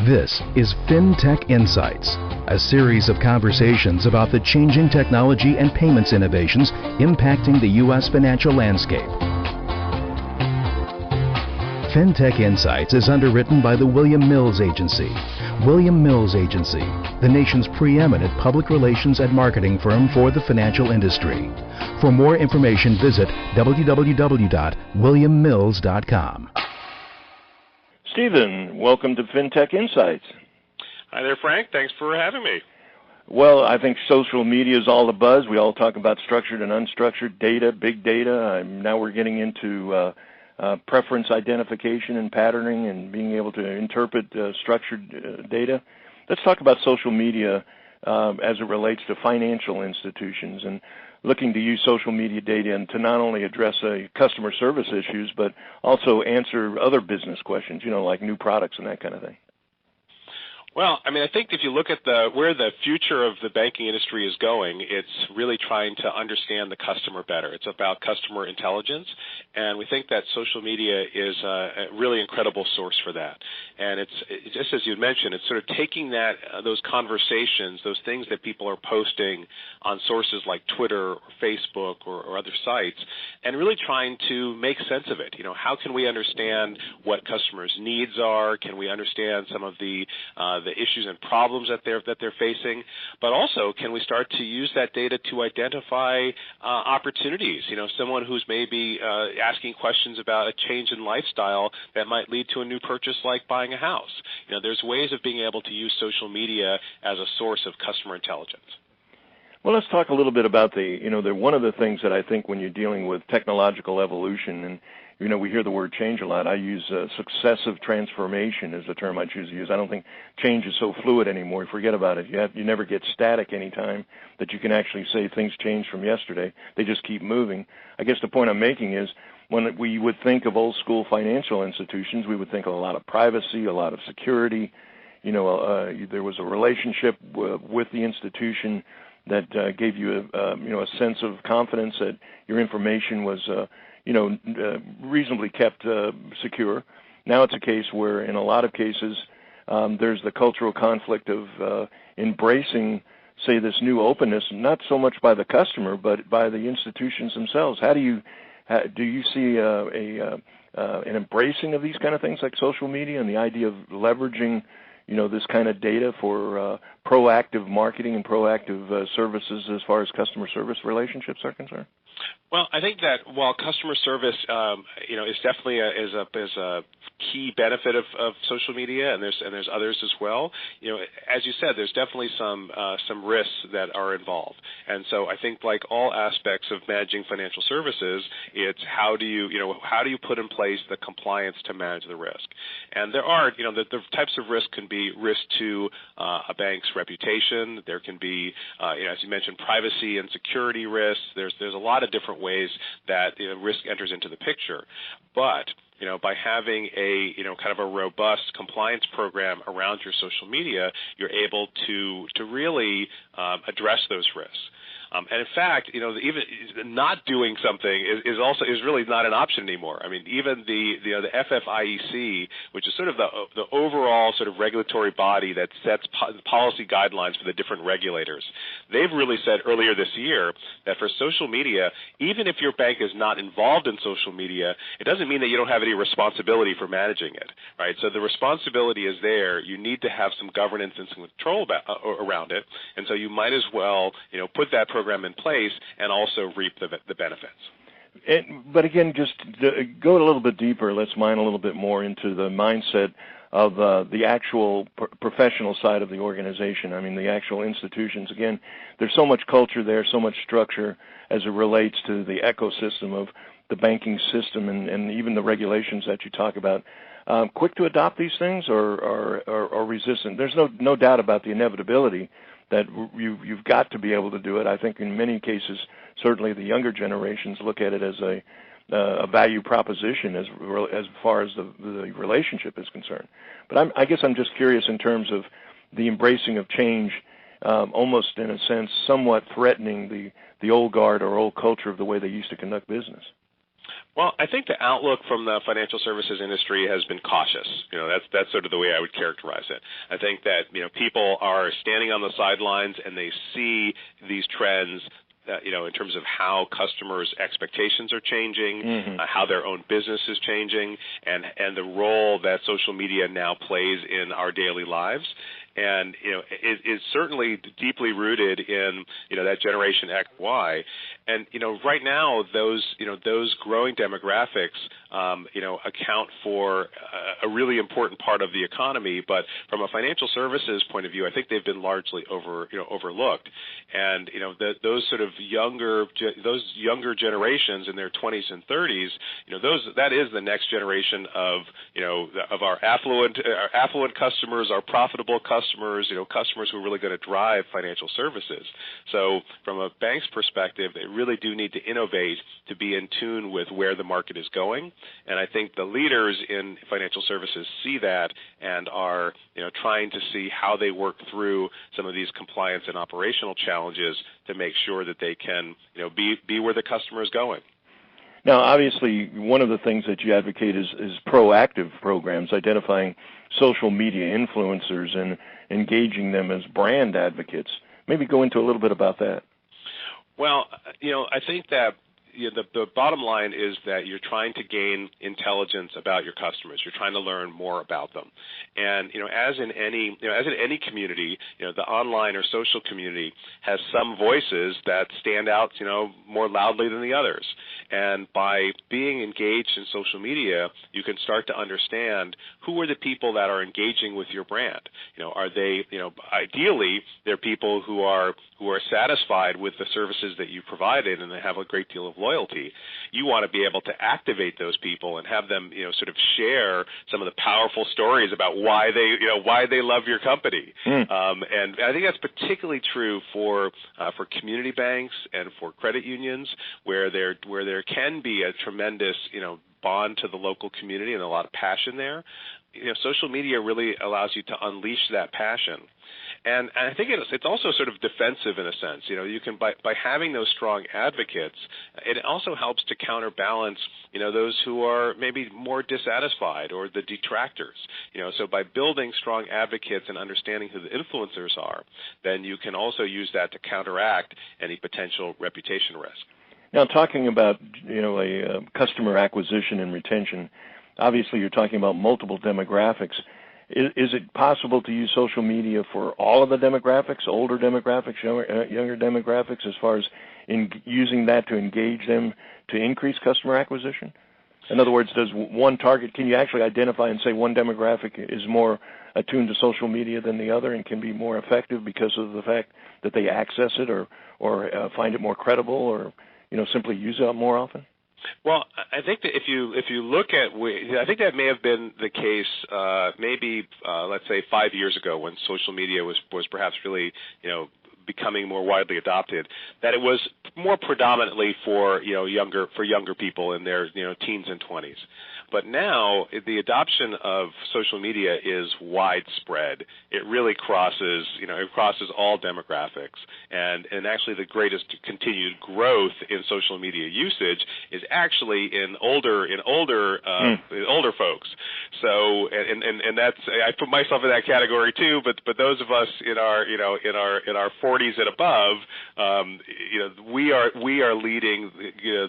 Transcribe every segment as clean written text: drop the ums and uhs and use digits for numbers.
This is FinTech Insights, a series of conversations about the changing technology and payments innovations impacting the U.S. financial landscape. FinTech Insights is underwritten by the William Mills Agency. William Mills Agency, the nation's preeminent public relations and marketing firm for the financial industry. For more information, visit www.williammills.com. Stephen, welcome to FinTech Insights. Hi there, Frank. Thanks for having me. Well, I think social media is all the buzz. We all talk about structured and unstructured data, big data. Now we're getting into preference identification and patterning and being able to interpret structured data. Let's talk about social media as it relates to financial institutions and looking to use social media data and to not only address customer service issues, but also answer other business questions, like new products and that kind of thing. Well, I think if you look at where the future of the banking industry is going, it's really trying to understand the customer better. It's about customer intelligence, and we think that social media is a really incredible source for that. And it's just as you mentioned, it's sort of taking those conversations, those things that people are posting on sources like Twitter or Facebook or other sites, and really trying to make sense of it. How can we understand what customers' needs are? Can we understand some of the issues and problems that they're facing, but also can we start to use that data to identify opportunities? Someone who's maybe asking questions about a change in lifestyle that might lead to a new purchase, like buying a house. There's ways of being able to use social media as a source of customer intelligence. Well, let's talk a little bit about one of the things that I think when you're dealing with technological evolution, and we hear the word change a lot. I use successive transformation as the term I choose to use. I don't think change is so fluid anymore. Forget about it. You never get static any time that you can actually say things changed from yesterday. They just keep moving. I guess the point I'm making is when we would think of old school financial institutions, we would think of a lot of privacy, a lot of security. There was a relationship with the institution that gave you a sense of confidence that your information was reasonably kept secure. Now it's a case where, in a lot of cases, there's the cultural conflict of embracing, say, this new openness, not so much by the customer, but by the institutions themselves. Do you see an embracing of these kind of things like social media and the idea of leveraging, this kind of data for proactive marketing and proactive services as far as customer service relationships are concerned? Well, I think that while customer service, is definitely is a key benefit of social media, and there's others as well. As you said, there's definitely some risks that are involved, and so I think like all aspects of managing financial services, it's how do you put in place the compliance to manage the risk, and there are the types of risk can be risk to a bank's reputation. There can be as you mentioned, privacy and security risks. There's a lot of different ways that risk enters into the picture, but by having a kind of a robust compliance program around your social media, you're able to really address those risks. And in fact, even not doing something is really not an option anymore. Even the FFIEC, which is sort of the overall sort of regulatory body that sets policy guidelines for the different regulators, they've really said earlier this year that for social media, even if your bank is not involved in social media, it doesn't mean that you don't have any responsibility for managing it, right? So the responsibility is there. You need to have some governance and some control around it, and so you might as well, put that program in place and also reap the benefits. But again, just to go a little bit deeper, let's mine a little bit more into the mindset of the actual professional side of the organization. The actual institutions. Again, there's so much culture there, so much structure as it relates to the ecosystem of the banking system and even the regulations that you talk about. Quick to adopt these things or resistant? There's no doubt about the inevitability that you've got to be able to do it. I think in many cases, certainly the younger generations look at it as a value proposition as far as the relationship is concerned. But I guess I'm just curious in terms of the embracing of change, almost in a sense somewhat threatening the old guard or old culture of the way they used to conduct business. Well, I think the outlook from the financial services industry has been cautious. That's sort of the way I would characterize it. I think that people are standing on the sidelines and they see these trends. In terms of how customers' expectations are changing, how their own business is changing, and the role that social media now plays in our daily lives. And it is certainly deeply rooted in that Generation X, Y, and right now those growing demographics account for a really important part of the economy. But from a financial services point of view, I think they've been largely overlooked. And those sort of younger generations in their 20s and 30s, that is the next generation of our affluent customers, our profitable customers, customers who are really going to drive financial services. So from a bank's perspective, they really do need to innovate to be in tune with where the market is going. And I think the leaders in financial services see that and are trying to see how they work through some of these compliance and operational challenges to make sure that they can be where the customer is going. Now, obviously, one of the things that you advocate is proactive programs, identifying social media influencers and engaging them as brand advocates. Maybe go into a little bit about that. Well, I think that the bottom line is that you're trying to gain intelligence about your customers. You're trying to learn more about them. And as in any community, the online or social community has some voices that stand out, more loudly than the others. And by being engaged in social media, you can start to understand who are the people that are engaging with your brand. Are they, ideally, they're people who are satisfied with the services that you provided and they have a great deal of loyalty. You want to be able to activate those people and have them, sort of share some of the powerful stories about why they love your company. And I think that's particularly true for community banks and for credit unions, where there can be a tremendous, bond to the local community and a lot of passion there. Social media really allows you to unleash that passion. And I think it's also sort of defensive in a sense. You can by having those strong advocates, it also helps to counterbalance, those who are maybe more dissatisfied or the detractors. So by building strong advocates and understanding who the influencers are, then you can also use that to counteract any potential reputation risk. Now, talking about a customer acquisition and retention, obviously you're talking about multiple demographics. Is it possible to use social media for all of the demographics, older demographics, younger demographics, as far as using that to engage them to increase customer acquisition? In other words, can you actually identify and say one demographic is more attuned to social media than the other and can be more effective because of the fact that they access it or find it more credible or simply use it more often? Well, I think that if you look at, I think that may have been the case, maybe let's say 5 years ago when social media was perhaps really becoming more widely adopted, that it was more predominantly for younger people in their teens and 20s. But now the adoption of social media is widespread. It really crosses all demographics, and actually the greatest continued growth in social media usage is actually in older folks. So and that's, I put myself in that category too. But those of us in our 40s and above, we are leading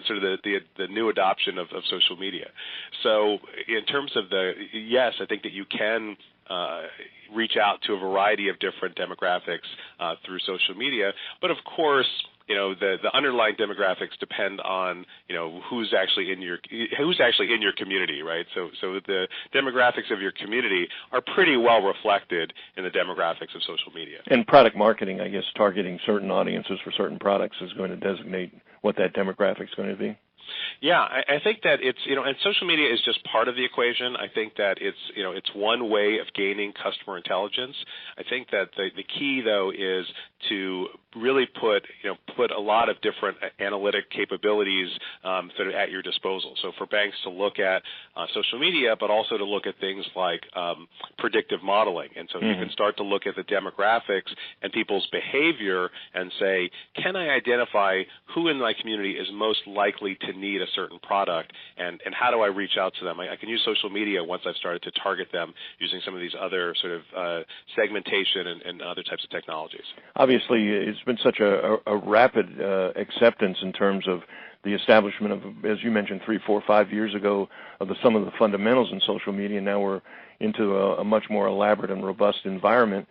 sort of the new adoption of social media. So in terms of yes, I think that you can reach out to a variety of different demographics through social media. But of course, the underlying demographics depend on who's actually in your community, right? So the demographics of your community are pretty well reflected in the demographics of social media. And product marketing, I guess, targeting certain audiences for certain products is going to designate what that demographic is going to be. Yeah, I think that it's, and social media is just part of the equation. I think that it's one way of gaining customer intelligence. I think that the key, though, is to really put a lot of different analytic capabilities sort of at your disposal. So for banks to look at social media, but also to look at things like predictive modeling. And so you can start to look at the demographics and people's behavior and say, can I identify who in my community is most likely to to need a certain product, and how do I reach out to them? I can use social media once I've started to target them using some of these other sort of segmentation and other types of technologies. Obviously, it's been such a rapid acceptance in terms of the establishment of, as you mentioned, 3, 4, 5 years ago, of some of the fundamentals in social media. Now we're into a much more elaborate and robust environment.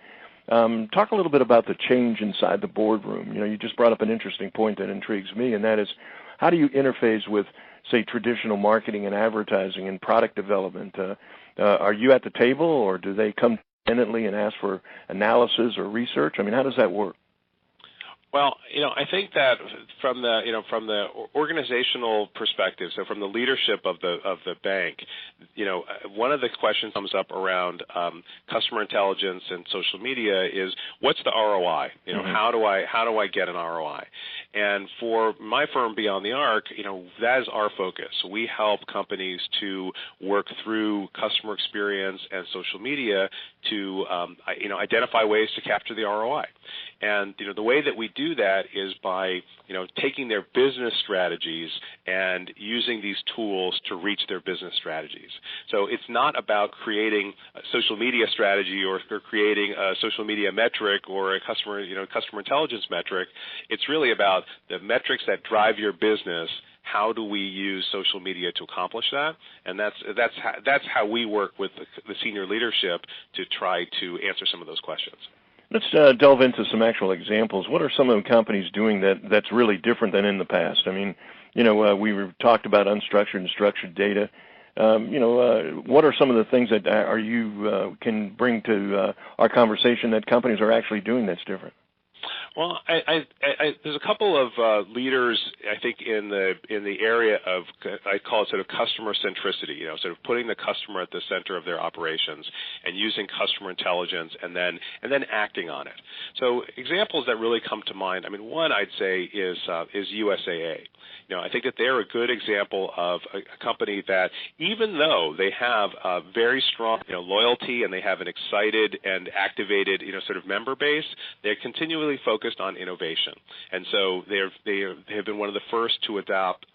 Talk a little bit about the change inside the boardroom. You just brought up an interesting point that intrigues me, and that is, how do you interface with, say, traditional marketing and advertising and product development? Are you at the table, or do they come independently and ask for analysis or research? I mean, how does that work? Well, I think that from the organizational perspective, so from the leadership of the bank, one of the questions comes up around customer intelligence and social media is, what's the ROI? How do I get an ROI? And for my firm, Beyond the Arc, that is our focus. We help companies to work through customer experience and social media to identify ways to capture the ROI. And the way that we do that is by taking their business strategies and using these tools to reach their business strategies. So it's not about creating a social media strategy or creating a social media metric or a customer intelligence metric. It's really about the metrics that drive your business. How do we use social media to accomplish that? And that's how we work with the senior leadership to try to answer some of those questions. Let's delve into some actual examples. What are some of the companies doing that's really different than in the past? I mean, we talked about unstructured and structured data. What are some of the things that you can bring to our conversation that companies are actually doing that's different? Well, there's a couple of leaders, I think, in the area of, I call it sort of customer centricity, sort of putting the customer at the center of their operations and using customer intelligence and then acting on it. So examples that really come to mind, I mean, one I'd say is USAA. I think that they're a good example of a company that, even though they have a very strong loyalty and they have an excited and activated sort of member base, they're continually focused on innovation. And so they have been one of the first to adopt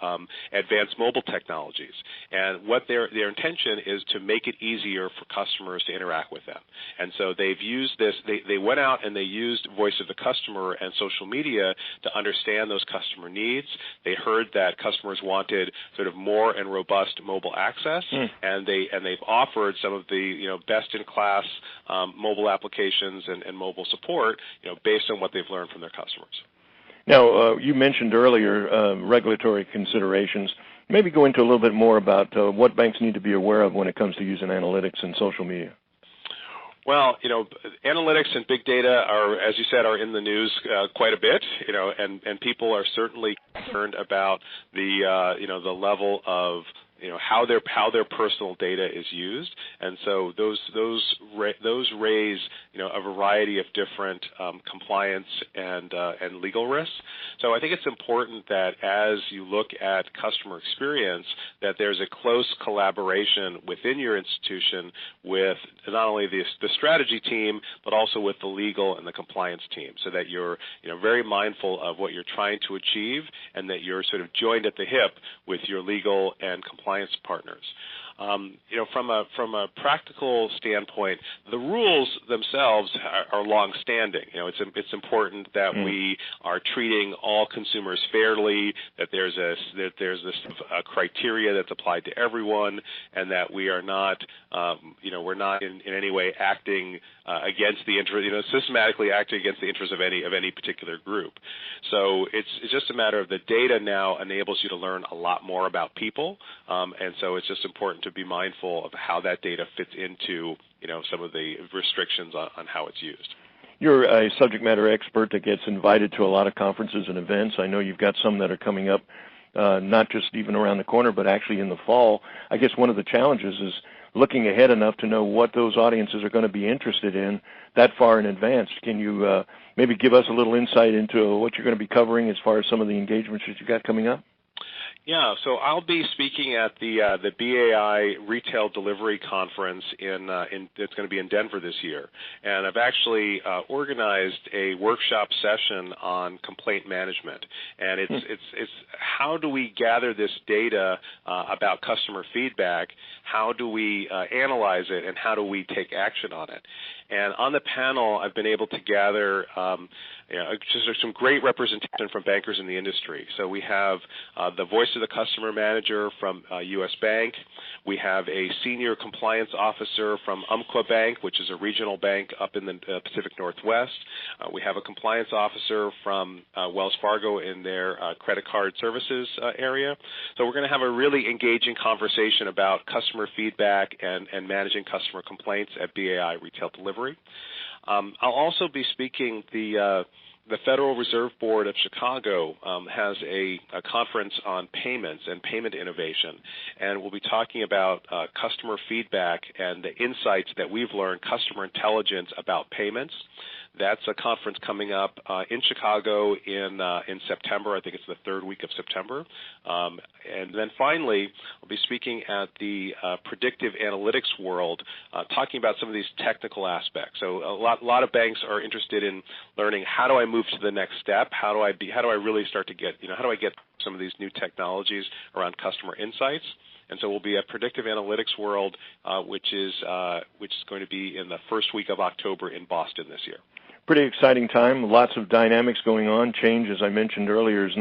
advanced mobile technologies. And what their intention is to make it easier for customers to interact with them. And so they've used this. They went out and they used voice of the customer and social media to understand those customer needs. They heard that customers wanted sort of more and robust mobile access, and they've offered some of the best-in-class mobile applications and mobile support based on what they've learned from their customers. Now, you mentioned earlier regulatory considerations. Maybe go into a little bit more about what banks need to be aware of when it comes to using analytics and social media. Well, analytics and big data are, as you said, are in the news quite a bit, and people are certainly concerned about the level of how their personal data is used, and so those raise a variety of different compliance and legal risks. So I think it's important that as you look at customer experience, that there's a close collaboration within your institution with not only the strategy team but also with the legal and the compliance team, so that you're very mindful of what you're trying to achieve and that you're sort of joined at the hip with your legal and compliance partners. From a practical standpoint, the rules themselves are long-standing. It's important that we are treating all consumers fairly, that there's this criteria that's applied to everyone, and that we are not, we're not in any way acting against the interest, systematically acting against the interests of any particular group. So it's just a matter of the data now enables you to learn a lot more about people, and so it's just important to be mindful of how that data fits into some of the restrictions on how it's used. You're a subject matter expert that gets invited to a lot of conferences and events. I know you've got some that are coming up, not just even around the corner, but actually in the fall. I guess one of the challenges is looking ahead enough to know what those audiences are going to be interested in that far in advance. Can you maybe give us a little insight into what you're going to be covering as far as some of the engagements that you've got coming up? Yeah, so I'll be speaking at the BAI Retail Delivery Conference it's going to be in Denver this year, and I've actually organized a workshop session on complaint management, and it's how do we gather this data about customer feedback, how do we analyze it, and how do we take action on it. And on the panel, I've been able to gather just some great representation from bankers in the industry. So we have the voice of the customer manager from U.S. Bank. We have a senior compliance officer from Umpqua Bank, which is a regional bank up in the Pacific Northwest. We have a compliance officer from Wells Fargo in their credit card services area. So we're going to have a really engaging conversation about customer feedback and managing customer complaints at BAI Retail Delivery. I'll also be speaking the Federal Reserve Board of Chicago has a conference on payments and payment innovation, and we'll be talking about customer feedback and the insights that we've learned, customer intelligence about payments. That's a conference coming up in Chicago in September. I think it's the third week of September. And then finally, I'll be speaking at the predictive analytics world, talking about some of these technical aspects. So a lot of banks are interested in learning, how do I move to the next step? How do I really start to get, how do I get some of these new technologies around customer insights? And so we'll be at Predictive Analytics World, which is going to be in the first week of October in Boston this year. Pretty exciting time. Lots of dynamics going on. Change, as I mentioned earlier, is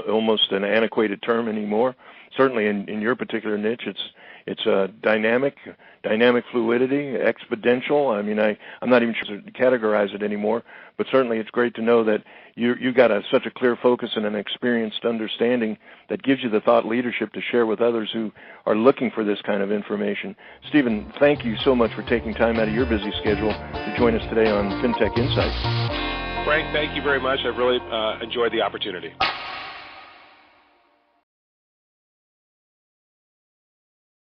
almost an antiquated term anymore. Certainly in your particular niche, it's a dynamic fluidity, exponential. I mean, I'm not even sure to categorize it anymore, but certainly it's great to know that you got such a clear focus and an experienced understanding that gives you the thought leadership to share with others who are looking for this kind of information. Stephen, thank you so much for taking time out of your busy schedule to join us today on FinTech Insights. Frank, thank you very much. I've really enjoyed the opportunity.